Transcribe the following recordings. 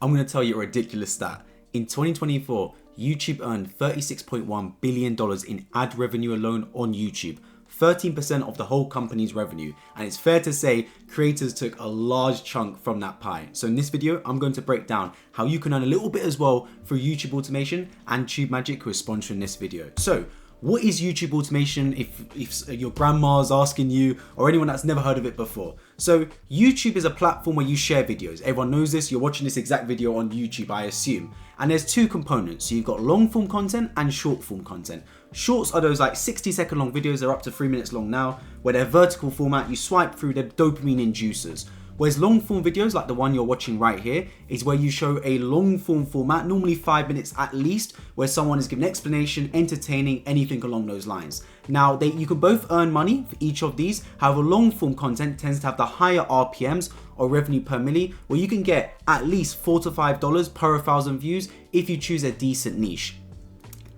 I'm going to tell you a ridiculous stat. In 2024, YouTube earned $36.1 billion in ad revenue alone on YouTube, 13% of the whole company's revenue, and it's fair to say creators took a large chunk from that pie. So in this video, I'm going to break down how you can earn a little bit as well through YouTube automation and TubeMagic, who is sponsoring this video. So what is YouTube automation if your grandma's asking you, or anyone that's never heard of it before? So YouTube is a platform where you share videos. Everyone knows this. You're watching this exact video on YouTube, I assume. And there's two components. So you've got long form content and short form content. Shorts are those like 60-second long videos. They're up to 3 minutes long now, where they're vertical format. You swipe through, they're dopamine inducers. Whereas long form videos, like the one you're watching right here, is where you show a long form format, normally 5 minutes at least, where someone is giving explanation, entertaining, anything along those lines. Now, you can both earn money for each of these. However, long form content tends to have the higher RPMs or revenue per milli, where you can get at least $4 to $5 per 1,000 views if you choose a decent niche.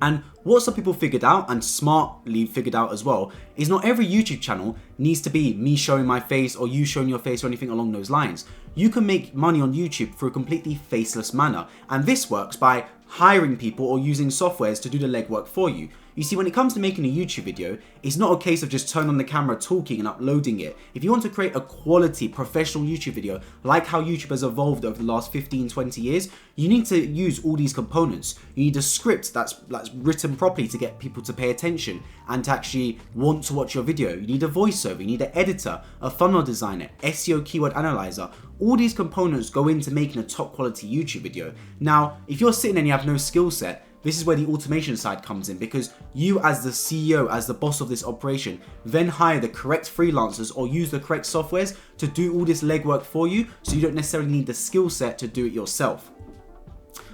And what some people figured out, and smartly figured out as well, is not every YouTube channel needs to be me showing my face or you showing your face or anything along those lines. You can make money on YouTube through a completely faceless manner. And this works by hiring people or using softwares to do the legwork for you. You see, when it comes to making a YouTube video, it's not a case of just turning on the camera, talking and uploading it. If you want to create a quality professional YouTube video, like how YouTube has evolved over the last 15-20 years, you need to use all these components. You need a script that's written properly to get people to pay attention and to actually want to watch your video. You need a voiceover, you need an editor, a thumbnail designer, SEO keyword analyzer. All these components go into making a top quality YouTube video. Now, if you're sitting and you have no skill set, this is where the automation side comes in, because you as the CEO, as the boss of this operation, then hire the correct freelancers or use the correct softwares to do all this legwork for you, so you don't necessarily need the skill set to do it yourself.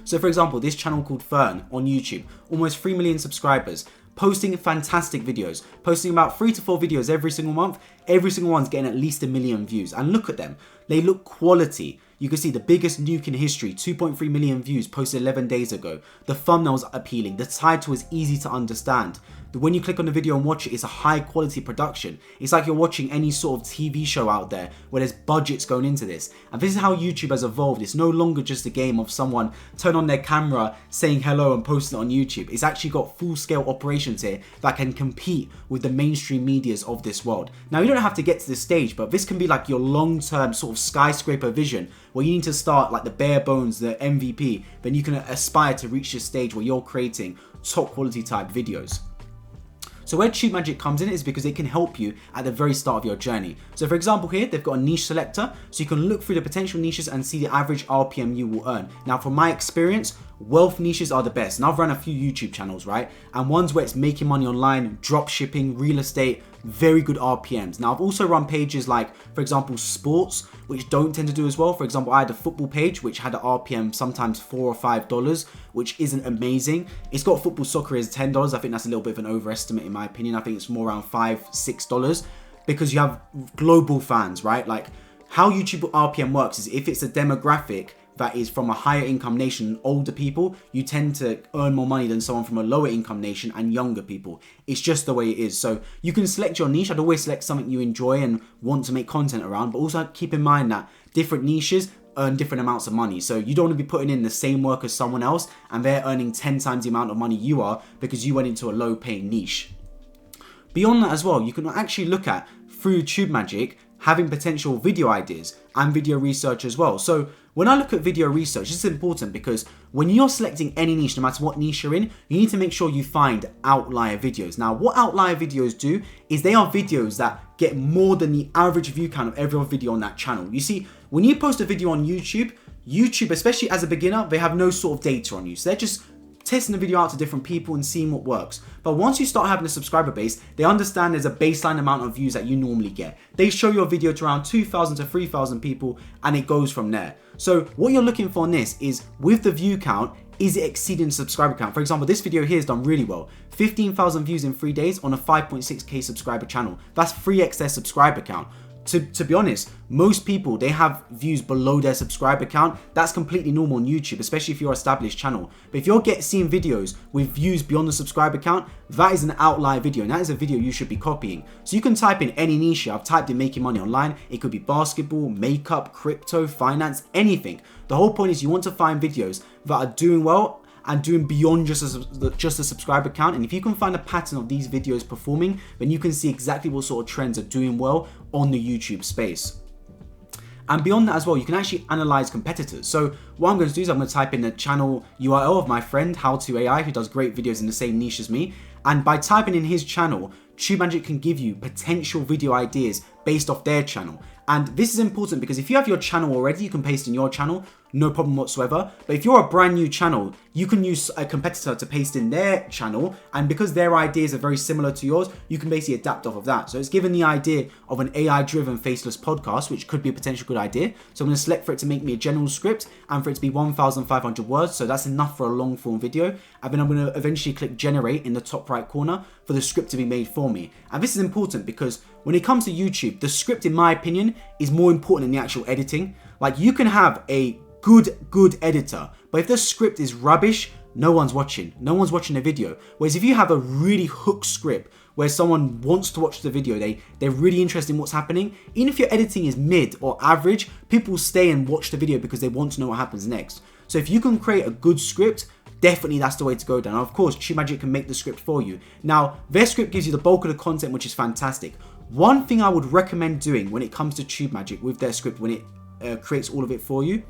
So for example, this channel called Fern on YouTube, almost 3 million subscribers, posting fantastic videos, posting about 3 to 4 videos every single month. Every single one's getting at least 1 million views. And look at them, they look quality. You can see the biggest nuke in history, 2.3 million views, posted 11 days ago. The thumbnail's appealing, the title is easy to understand. When you click on the video and watch it, it's a high quality production. It's like you're watching any sort of TV show out there where there's budgets going into this. And this is how YouTube has evolved. It's no longer just a game of someone turn on their camera, saying hello and posting it on YouTube. It's actually got full scale operations here that can compete with the mainstream medias of this world. Now, you don't have to get to this stage, but this can be like your long-term sort of skyscraper vision, where you need to start like the bare bones, the MVP, then you can aspire to reach this stage where you're creating top quality type videos. So where TubeMagic comes in is because it can help you at the very start of your journey. So for example here, they've got a niche selector, so you can look through the potential niches and see the average RPM you will earn. Now from my experience, wealth niches are the best. And I've run a few YouTube channels, right? And ones where it's making money online, drop shipping, real estate, very good RPMs. Now I've also run pages like, for example, sports, which don't tend to do as well. For example, I had a football page which had an RPM sometimes $4 or $5, which isn't amazing. It's got football soccer is $10. I think that's a little bit of an overestimate in my opinion. I think it's more around $5, $6 because you have global fans, right? Like how YouTube RPM works is if it's a demographic that is from a higher income nation, older people, you tend to earn more money than someone from a lower income nation and younger people. It's just the way it is. So you can select your niche. I'd always select something you enjoy and want to make content around, but also keep in mind that different niches earn different amounts of money. So you don't want to be putting in the same work as someone else and they're earning 10 times the amount of money you are because you went into a low paying niche. Beyond that as well, you can actually look at, through TubeMagic, having potential video ideas and video research as well. So when I look at video research, this is important because when you're selecting any niche, no matter what niche you're in, you need to make sure you find outlier videos. Now, what outlier videos do is they are videos that get more than the average view count of every other video on that channel. You see, when you post a video on YouTube, especially as a beginner, they have no sort of data on you. So they're just testing the video out to different people and seeing what works. But once you start having a subscriber base, they understand there's a baseline amount of views that you normally get. They show your video to around 2,000 to 3,000 people and it goes from there. So what you're looking for in this is, with the view count, is it exceeding the subscriber count? For example, this video here has done really well. 15,000 views in 3 days on a 5.6k subscriber channel. That's 3x their subscriber count. to be honest, most people, they have views below their subscriber count. That's completely normal on YouTube, especially if you're an established channel. But if you're seeing videos with views beyond the subscriber count, that is an outlier video, and that is a video you should be copying. So you can type in any niche. I've typed in making money online. It could be basketball, makeup, crypto, finance, anything. The whole point is you want to find videos that are doing well and doing beyond just a subscriber count. And if you can find a pattern of these videos performing, then you can see exactly what sort of trends are doing well on the YouTube space. And beyond that as well, you can actually analyze competitors. So what I'm going to do is I'm going to type in the channel URL of my friend How To AI, who does great videos in the same niche as me. And by typing in his channel, TubeMagic can give you potential video ideas based off their channel. And this is important because if you have your channel already, you can paste in your channel, no problem whatsoever. But if you're a brand new channel, you can use a competitor to paste in their channel. And because their ideas are very similar to yours, you can basically adapt off of that. So it's given the idea of an AI-driven faceless podcast, which could be a potential good idea. So I'm going to select for it to make me a general script and for it to be 1,500 words. So that's enough for a long form video. And then I'm going to eventually click generate in the top right corner for the script to be made for me. And this is important because when it comes to YouTube, the script, in my opinion, is more important than the actual editing. Like, you can have a good editor, but if the script is rubbish, no one's watching the video. Whereas if you have a really hook script where someone wants to watch the video, they're really interested in what's happening, even if your editing is mid or average, people stay and watch the video because they want to know what happens next. So if you can create a good script, definitely that's the way to go down. Now, of course, TubeMagic can make the script for you. Now, their script gives you the bulk of the content, which is fantastic. One thing I would recommend doing when it comes to TubeMagic with their script, when it creates all of it for you,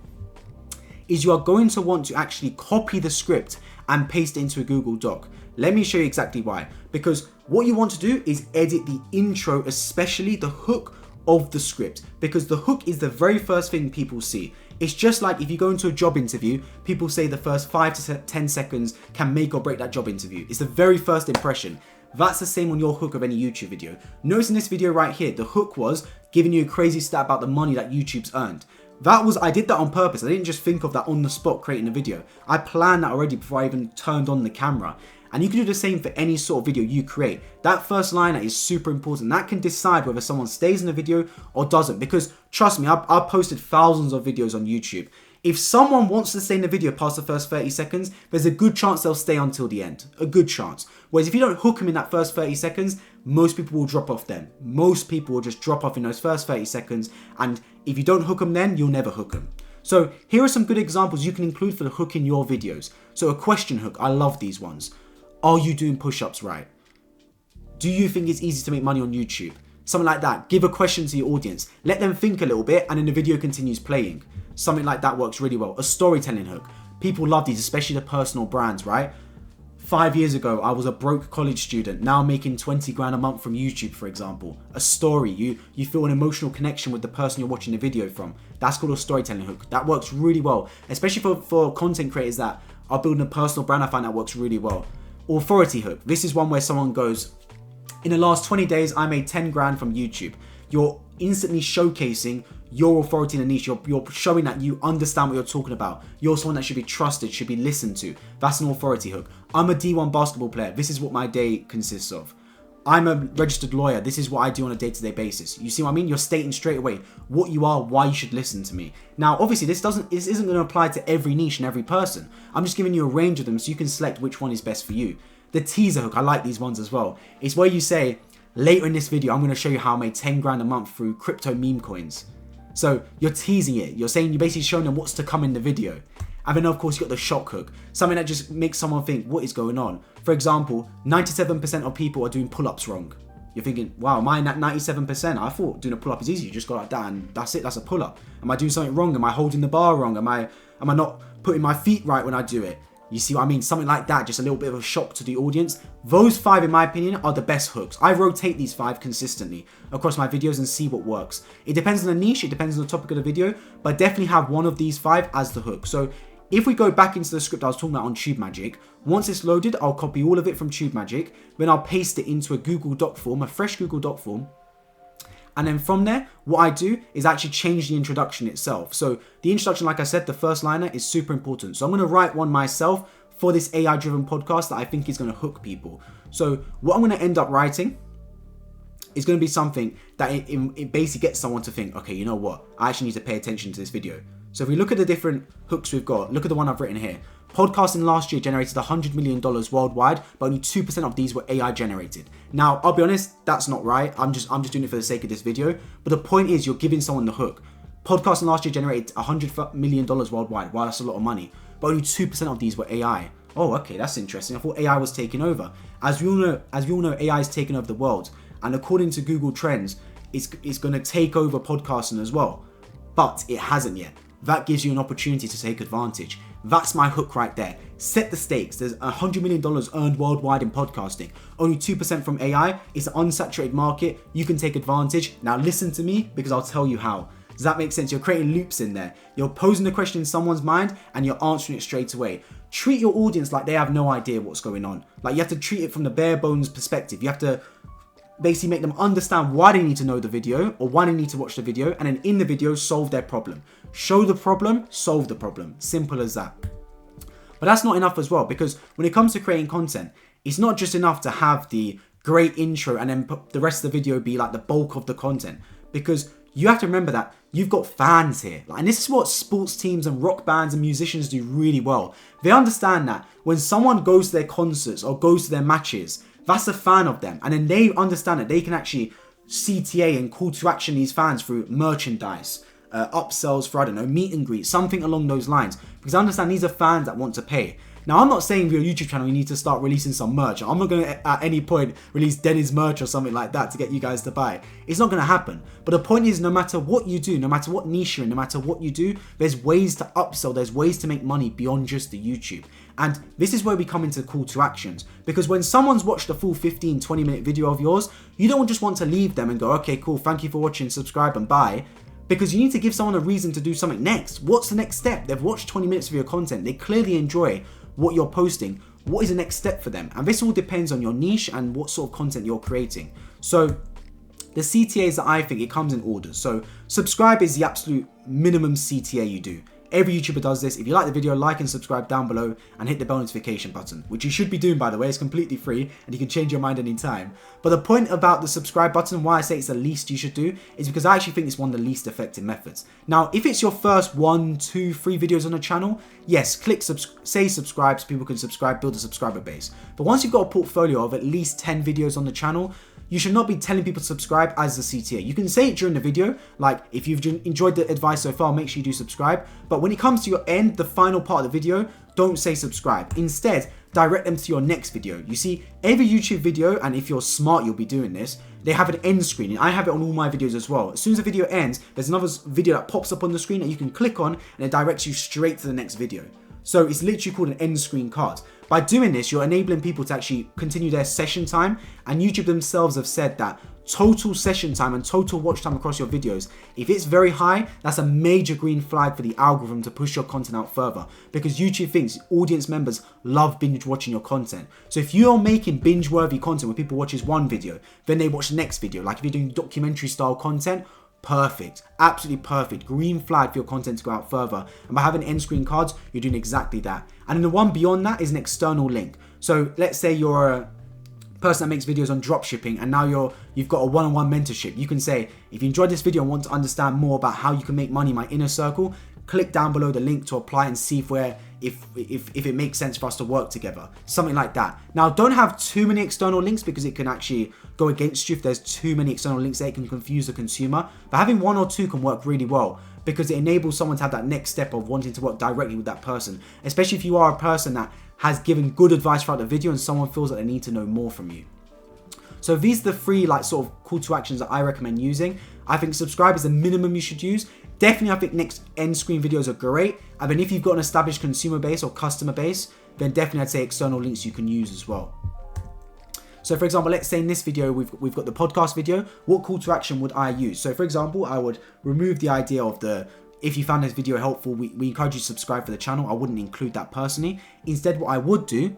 is you are going to want to actually copy the script and paste it into a Google Doc. Let me show you exactly why. Because what you want to do is edit the intro, especially the hook of the script, because the hook is the very first thing people see. It's just like if you go into a job interview, people say the first 5 to 10 seconds can make or break that job interview. It's the very first impression. That's the same on your hook of any YouTube video. Notice in this video right here, the hook was giving you a crazy stat about the money that YouTube's earned. I did that on purpose. I didn't just think of that on the spot creating a video. I planned that already before I even turned on the camera. And you can do the same for any sort of video you create. That first liner is super important. That can decide whether someone stays in the video or doesn't. Because trust me, I've posted thousands of videos on YouTube. If someone wants to stay in the video past the first 30 seconds, there's a good chance they'll stay until the end. A good chance. Whereas if you don't hook them in that first 30 seconds, most people will drop off then. Most people will just drop off in those first 30 seconds. And if you don't hook them then, you'll never hook them. So here are some good examples you can include for the hook in your videos. So a question hook, I love these ones. Are you doing push-ups right? Do you think it's easy to make money on YouTube? Something like that. Give a question to your audience. Let them think a little bit and then the video continues playing. Something like that works really well. A storytelling hook. People love these, especially the personal brands, right? 5 years ago, I was a broke college student, now making 20 grand a month from YouTube, for example. A story. You feel an emotional connection with the person you're watching the video from. That's called a storytelling hook. That works really well, especially for content creators that are building a personal brand. I find that works really well. Authority hook. This is one where someone goes, in the last 20 days, I made 10 grand from YouTube. You're instantly showcasing your authority in a niche. You're showing that you understand what you're talking about. You're someone that should be trusted, should be listened to. That's an authority hook. I'm a D1 basketball player. This is what my day consists of. I'm a registered lawyer. This is what I do on a day-to-day basis. You see what I mean? You're stating straight away what you are, why you should listen to me. Now, obviously, this isn't going to apply to every niche and every person. I'm just giving you a range of them so you can select which one is best for you. The teaser hook, I like these ones as well. It's where you say, later in this video, I'm going to show you how I made 10 grand a month through crypto meme coins. So you're teasing it. You're basically showing them what's to come in the video. And then of course you got the shock hook, something that just makes someone think, what is going on? For example, 97% of people are doing pull-ups wrong. You're thinking, wow, mine at 97%. I thought doing a pull-up is easy. You just go like that and that's it. That's a pull-up. Am I doing something wrong? Am I holding the bar wrong? Am I not putting my feet right when I do it? You see what I mean? Something like that, just a little bit of a shock to the audience. Those 5, in my opinion, are the best hooks. I rotate these 5 consistently across my videos and see what works. It depends on the niche, it depends on the topic of the video, but definitely have one of these 5 as the hook. So if we go back into the script I was talking about on TubeMagic, once it's loaded, I'll copy all of it from TubeMagic, then I'll paste it into a Google Doc form, a fresh Google Doc form. And then from there, what I do is actually change the introduction itself. So the introduction, like I said, the first liner is super important. So I'm going to write one myself for this AI-driven podcast that I think is going to hook people. So what I'm going to end up writing it's going to be something that it basically gets someone to think, okay, you know what? I actually need to pay attention to this video. So if we look at the different hooks we've got, look at the one I've written here. Podcasting last year generated $100 million worldwide, but only 2% of these were AI generated. Now, I'll be honest, that's not right. I'm just doing it for the sake of this video. But the point is, you're giving someone the hook. Podcasting last year generated $100 million worldwide. Wow, that's a lot of money. But only 2% of these were AI. Oh, okay, that's interesting. I thought AI was taking over. As we all know, AI is taking over the world. And according to Google Trends, it's going to take over podcasting as well. But it hasn't yet. That gives you an opportunity to take advantage. That's my hook right there. Set the stakes. There's $100 million earned worldwide in podcasting. Only 2% from AI. It's an unsaturated market. You can take advantage. Now listen to me, because I'll tell you how. Does that make sense? You're creating loops in there. You're posing the question in someone's mind and you're answering it straight away. Treat your audience like they have no idea what's going on. Like, you have to treat it from the bare bones perspective. You have to basically make them understand why they need to know the video or why they need to watch the video, and then in the video solve their problem. Show the problem, solve the problem. Simple as that. But that's not enough as well, because when it comes to creating content, it's not just enough to have the great intro and then the rest of the video be like the bulk of the content, because you have to remember that you've got fans here. And this is what sports teams and rock bands and musicians do really well. They understand that when someone goes to their concerts or goes to their matches, that's a fan of them. And then they understand that they can actually CTA and call to action these fans through merchandise, upsells for, I don't know, meet and greet, something along those lines. Because I understand these are fans that want to pay. Now, I'm not saying for your YouTube channel you need to start releasing some merch. I'm not going to at any point release Deniz merch or something like that to get you guys to buy. It's not going to happen. But the point is, no matter what you do, no matter what niche you're in, no matter what you do, there's ways to upsell, there's ways to make money beyond just the YouTube. And this is where we come into call to actions. Because when someone's watched a full 15, 20-minute video of yours, you don't just want to leave them and go, okay, cool, thank you for watching, subscribe and buy. Because you need to give someone a reason to do something next. What's the next step? They've watched 20 minutes of your content. They clearly enjoy what you're posting. What is the next step for them? And this all depends on your niche and what sort of content you're creating. So the CTAs that I think, it comes in orders. So subscribe is the absolute minimum CTA you do. Every YouTuber does this. If you like the video, like and subscribe down below and hit the bell notification button, which you should be doing, by the way. It's completely free and you can change your mind anytime. But the point about the subscribe button, why I say it's the least you should do, is because I actually think it's one of the least effective methods. Now, if it's your first 1, 2, 3 videos on a channel, yes, click say subscribe so people can subscribe, build a subscriber base. But once you've got a portfolio of at least 10 videos on the channel, you should not be telling people to subscribe as the CTA. You can say it during the video, like if you've enjoyed the advice so far, make sure you do subscribe. But when it comes to your end, the final part of the video, don't say subscribe. Instead, direct them to your next video. You see, every YouTube video, and if you're smart, you'll be doing this, they have an end screen. And I have it on all my videos as well. As soon as the video ends, there's another video that pops up on the screen that you can click on and it directs you straight to the next video. So it's literally called an end screen card. By doing this, you're enabling people to actually continue their session time, and YouTube themselves have said that total session time and total watch time across your videos, if it's very high, that's a major green flag for the algorithm to push your content out further, because YouTube thinks audience members love binge watching your content. So if you're making binge worthy content where people watches one video, then they watch the next video, like if you're doing documentary style content, perfect, absolutely perfect, green flag for your content to go out further. And by having end screen cards, you're doing exactly that. And then the one beyond that is an external link. So let's say you're a person that makes videos on dropshipping and now you've got a one-on-one mentorship. You can say, if you enjoyed this video and want to understand more about how you can make money in my inner circle, click down below the link to apply and see if it makes sense for us to work together. Something like that. Now, don't have too many external links because it can actually go against you. If there's too many external links there, it can confuse the consumer. But having 1 or 2 can work really well because it enables someone to have that next step of wanting to work directly with that person. Especially if you are a person that has given good advice throughout the video and someone feels that they need to know more from you. So these are the 3 sort of call to actions that I recommend using. I think subscribe is the minimum you should use. Definitely, I think next end screen videos are great. And then if you've got an established consumer base or customer base, then definitely I'd say external links you can use as well. So for example, let's say in this video, we've got the podcast video. What call to action would I use? So for example, I would remove the idea of if you found this video helpful, we encourage you to subscribe for the channel. I wouldn't include that personally. Instead, what I would do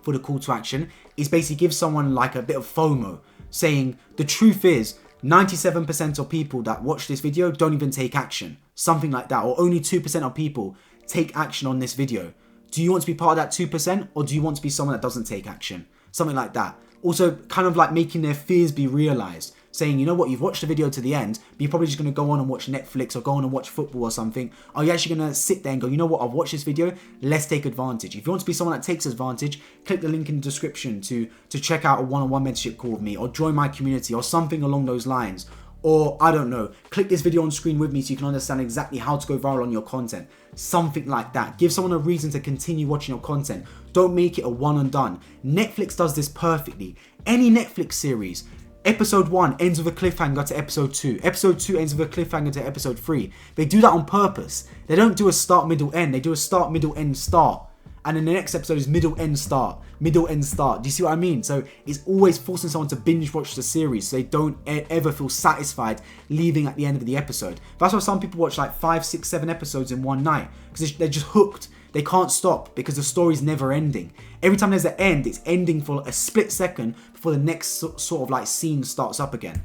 for the call to action is basically give someone like a bit of FOMO, saying the truth is 97% of people that watch this video don't even take action. Something like that. Or only 2% of people take action on this video. Do you want to be part of that 2%, or do you want to be someone that doesn't take action? Something like that. Also, kind of like making their fears be realized. Saying, you know what, you've watched the video to the end, but you're probably just going to go on and watch Netflix or go on and watch football or something. Are you actually going to sit there and go, you know what, I've watched this video, let's take advantage. If you want to be someone that takes advantage, click the link in the description to check out a one-on-one mentorship call with me, or join my community, or something along those lines. Or, I don't know, click this video on screen with me so you can understand exactly how to go viral on your content. Something like that. Give someone a reason to continue watching your content. Don't make it a one and done. Netflix does this perfectly. Any Netflix series, Episode 1 ends with a cliffhanger to Episode 2. Episode 2 ends with a cliffhanger to Episode 3. They do that on purpose. They don't do a start, middle, end. They do a start, middle, end, start. And then the next episode is middle, end, start. Middle, end, start. Do you see what I mean? So it's always forcing someone to binge watch the series so they don't ever feel satisfied leaving at the end of the episode. That's why some people watch like 5, 6, 7 episodes in one night. Because they're just hooked. They can't stop because the story's never ending. Every time there's an end, it's ending for a split second before the next sort of like scene starts up again.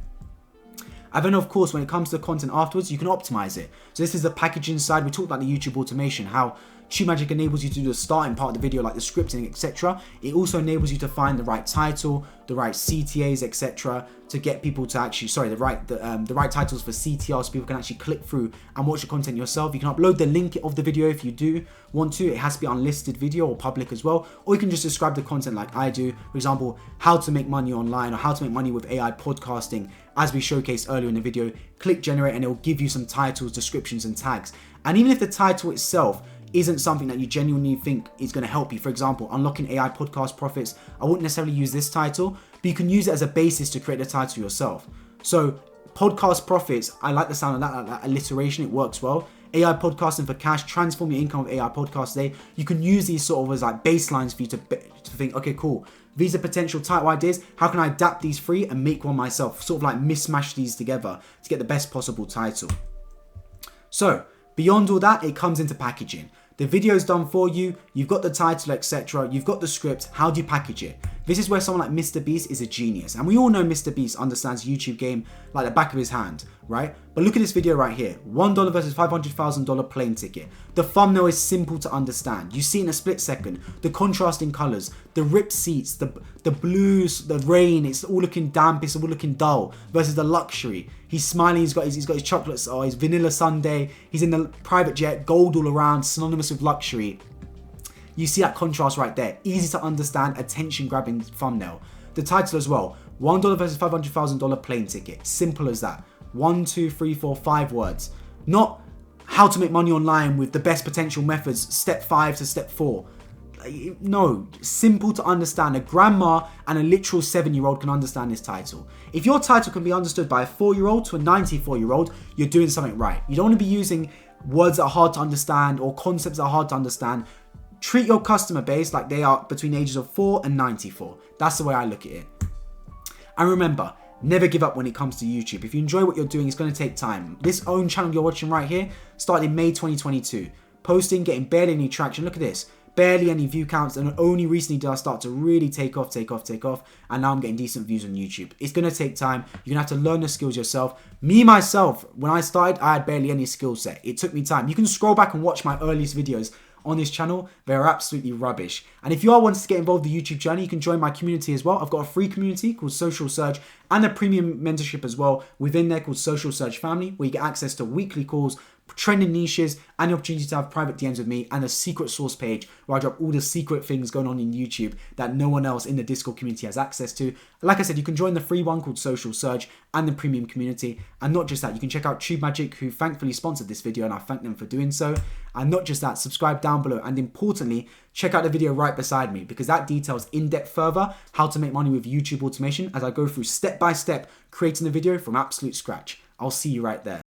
And then of course, when it comes to content afterwards, you can optimize it. So this is the packaging side. We talked about the YouTube automation, how TubeMagic enables you to do the starting part of the video, like the scripting, etc. It also enables you to find the right title, the right CTAs, etc. to get people to actually, the right titles for CTR, so people can actually click through and watch the content yourself. You can upload the link of the video if you do want to. It has to be unlisted video or public as well. Or you can just describe the content like I do. For example, how to make money online, or how to make money with AI podcasting, as we showcased earlier in the video. Click generate and it will give you some titles, descriptions and tags. And even if the title itself isn't something that you genuinely think is going to help you, for example, unlocking AI podcast profits, I wouldn't necessarily use this title, but you can use it as a basis to create the title yourself. So podcast profits, I like the sound of that alliteration, it works well. AI podcasting for cash, transform your income with AI podcast today. You can use these sort of as like baselines for you to think, okay, cool, these are potential title ideas. How can I adapt these free and make one myself? Sort of like mismatch these together to get the best possible title. So beyond all that, it comes into packaging. The video is done for you, you've got the title, etc. You've got the script. How do you package it? This is where someone like Mr. Beast is a genius. And we all know Mr. Beast understands YouTube game like the back of his hand, right? But look at this video right here. $1 versus $500,000 plane ticket. The thumbnail is simple to understand. You see in a split second, the contrasting colors, the ripped seats, the blues, the rain, it's all looking damp, it's all looking dull, versus the luxury. He's smiling, he's got his chocolates, or his vanilla sundae, he's in the private jet, gold all around, synonymous with luxury. You see that contrast right there. Easy to understand, attention grabbing thumbnail. The title as well, $1 versus $500,000 plane ticket. Simple as that. 1, 2, 3, 4, 5 words. Not how to make money online with the best potential methods, step 5 to step 4. No, simple to understand. A grandma and a literal 7-year-old can understand this title. If your title can be understood by a 4-year-old to a 94-year-old, you're doing something right. You don't want to be using words that are hard to understand or concepts that are hard to understand. Treat your customer base like they are between the ages of 4 and 94. That's the way I look at it. And remember, never give up when it comes to YouTube. If you enjoy what you're doing, it's going to take time. This own channel you're watching right here started in May 2022. Posting, getting barely any traction. Look at this. Barely any view counts, and only recently did I start to really take off, and now I'm getting decent views on YouTube. It's going to take time. You're going to have to learn the skills yourself. Me, myself, when I started, I had barely any skill set. It took me time. You can scroll back and watch my earliest videos on this channel. They're absolutely rubbish. And if you are wanting to get involved in the YouTube journey, you can join my community as well. I've got a free community called Social Surge and a premium mentorship as well within there called Social Surge Family, where you get access to weekly calls, trending niches, and the opportunity to have private DMs with me, and a secret source page where I drop all the secret things going on in YouTube that no one else in the Discord community has access to. Like I said, you can join the free one called Social Surge and the premium community. And not just that, you can check out TubeMagic, who thankfully sponsored this video, and I thank them for doing so. And not just that, subscribe down below, and importantly, check out the video right beside me, because that details in depth further how to make money with YouTube automation as I go through step by step creating the video from absolute scratch. I'll see you right there.